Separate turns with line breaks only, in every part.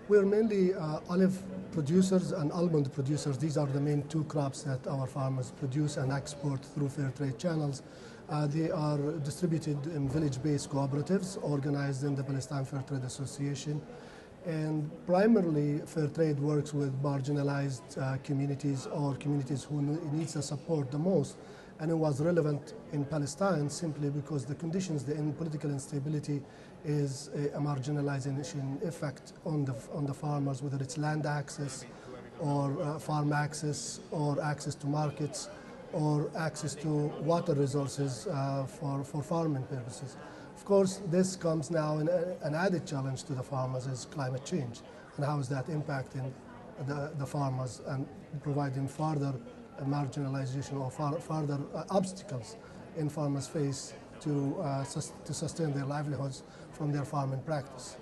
We're mainly olive producers and almond producers. These are the main two crops that our farmers produce and export through fair trade channels. They are distributed in village-based cooperatives organized in the Palestine Fair Trade Association. And primarily, fair trade works with marginalized communities or communities who need the support the most. And it was relevant in Palestine simply because the conditions, the political instability is a marginalization effect on the farmers, whether it's land access or farm access or access to markets or access to water resources for farming purposes. Of course, this comes now in an added challenge to the farmers is climate change, and how is that impacting the farmers and providing further marginalization or further obstacles in farmers face to sustain their livelihoods from their farming practice.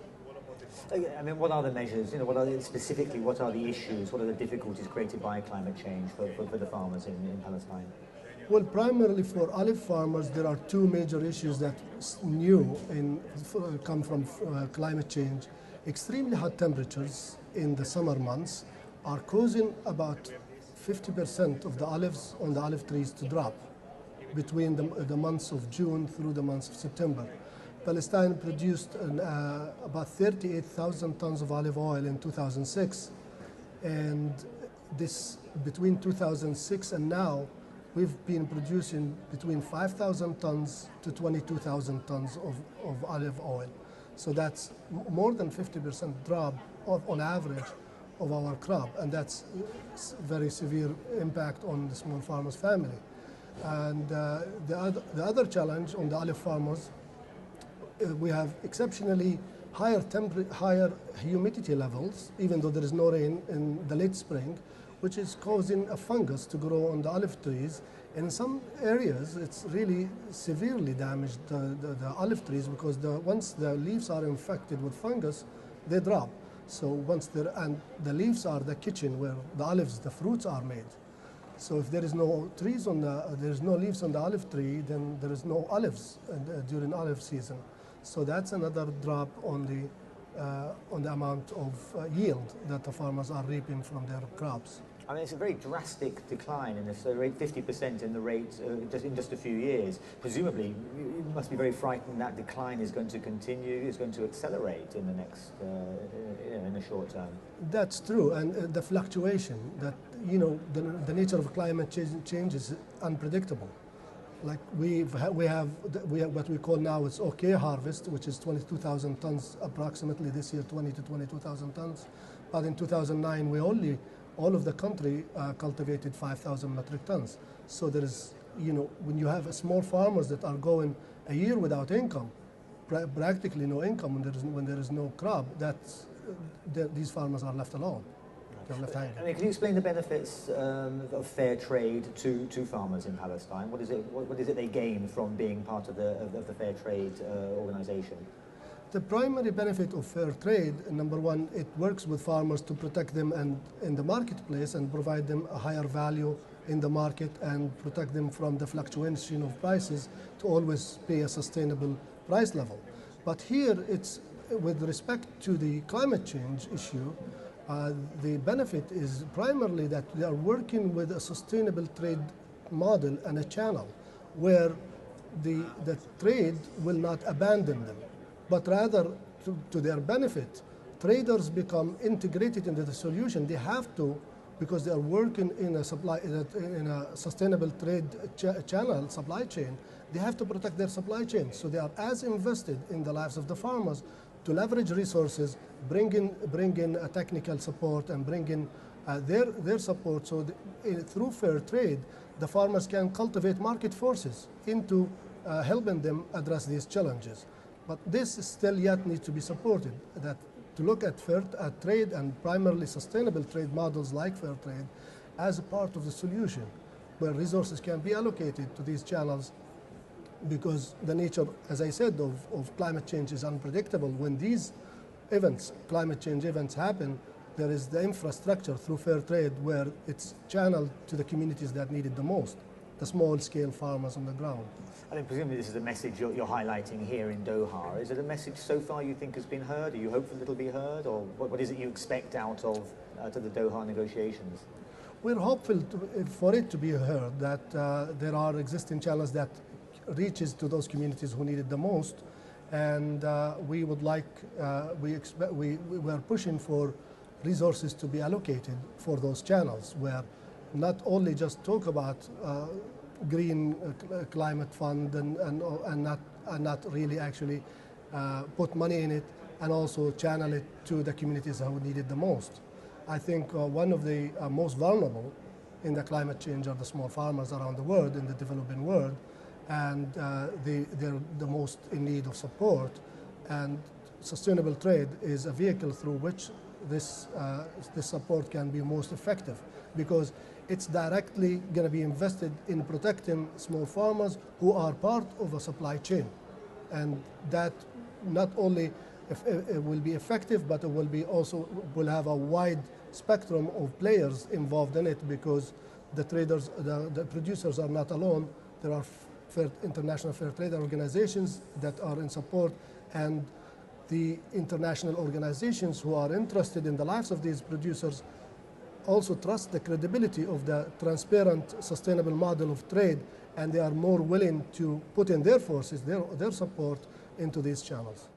I mean, what are the measures? What are specifically? What are the issues? What are the difficulties created by climate change for the farmers in Palestine?
Well, primarily for olive farmers, there are two major issues that come from climate change. Extremely hot temperatures in the summer months are causing about 50% of the olives on the olive trees to drop between the months of June through the months of September. Palestine produced about 38,000 tons of olive oil in 2006, and this between 2006 and now, we've been producing between 5,000 tons to 22,000 tons of olive oil. So that's more than 50% drop on average of our crop, and that's very severe impact on the small farmer's family. And the other challenge on the olive farmers, we have exceptionally higher humidity levels, even though there is no rain in the late spring, which is causing a fungus to grow on the olive trees. In some areas, it's really severely damaged the olive trees because once the leaves are infected with fungus, they drop. So the leaves are the kitchen where the olives, the fruits are made. So if there is no leaves on the olive tree, then there is no olives during olive season. So that's another drop on the amount of yield that the farmers are reaping from their crops.
I mean, it's a very drastic decline in this rate, 50% in the rate in just a few years. Presumably, you must be very frightened that decline is going to continue, is going to accelerate in the next, in the short term.
That's true, and the fluctuation that, the nature of climate change is unpredictable. Like we have what we call now it's okay harvest, which is 22,000 tons approximately this year, 20 to 22,000 tons. But in 2009, all of the country cultivated 5,000 metric tons. So there is, when you have small farmers that are going a year without income, practically no income when there is no crop, these farmers are left alone. They're left hanging.
I mean, can you explain the benefits of fair trade to farmers in Palestine? What is it they gain from being part of the fair trade organization?
The primary benefit of fair trade, number one, it works with farmers to protect them in the marketplace and provide them a higher value in the market and protect them from the fluctuation of prices to always pay a sustainable price level. But here, it's with respect to the climate change issue, the benefit is primarily that they are working with a sustainable trade model and a channel where the trade will not abandon them, but rather to their benefit. Traders become integrated into the solution. They have to, because they are working in a sustainable trade channel, supply chain, they have to protect their supply chain. So they are as invested in the lives of the farmers to leverage resources, bring in technical support and bring in their support. So through fair trade, the farmers can cultivate market forces into helping them address these challenges. But this still yet needs to be supported, that to look at trade and primarily sustainable trade models like fair trade as a part of the solution, where resources can be allocated to these channels, because the nature, as I said, of climate change is unpredictable. When these climate change events happen, there is the infrastructure through fair trade where it's channeled to the communities that need it the most, the small-scale farmers on the ground.
I mean, presumably this is a message you're highlighting here in Doha. Is it a message so far you think has been heard? Are you hopeful it'll be heard? Or what is it you expect out of the Doha negotiations?
We're hopeful for it to be heard, that there are existing channels that reaches to those communities who need it the most. And we would like, we are pushing for resources to be allocated for those channels, where not only just talk about green climate fund and not really actually put money in it, and also channel it to the communities who need it the most. I think one of the most vulnerable in the climate change are the small farmers around the world, in the developing world, and they're the most in need of support. And sustainable trade is a vehicle through which this support can be most effective, because it's directly going to be invested in protecting small farmers who are part of a supply chain. And that not only it will be effective, but it will be also will have a wide spectrum of players involved in it, because the traders, the producers are not alone. There are international fair trade organizations that are in support, and the international organizations who are interested in the lives of these producers also trust the credibility of the transparent, sustainable model of trade, and they are more willing to put in their forces, their support into these channels.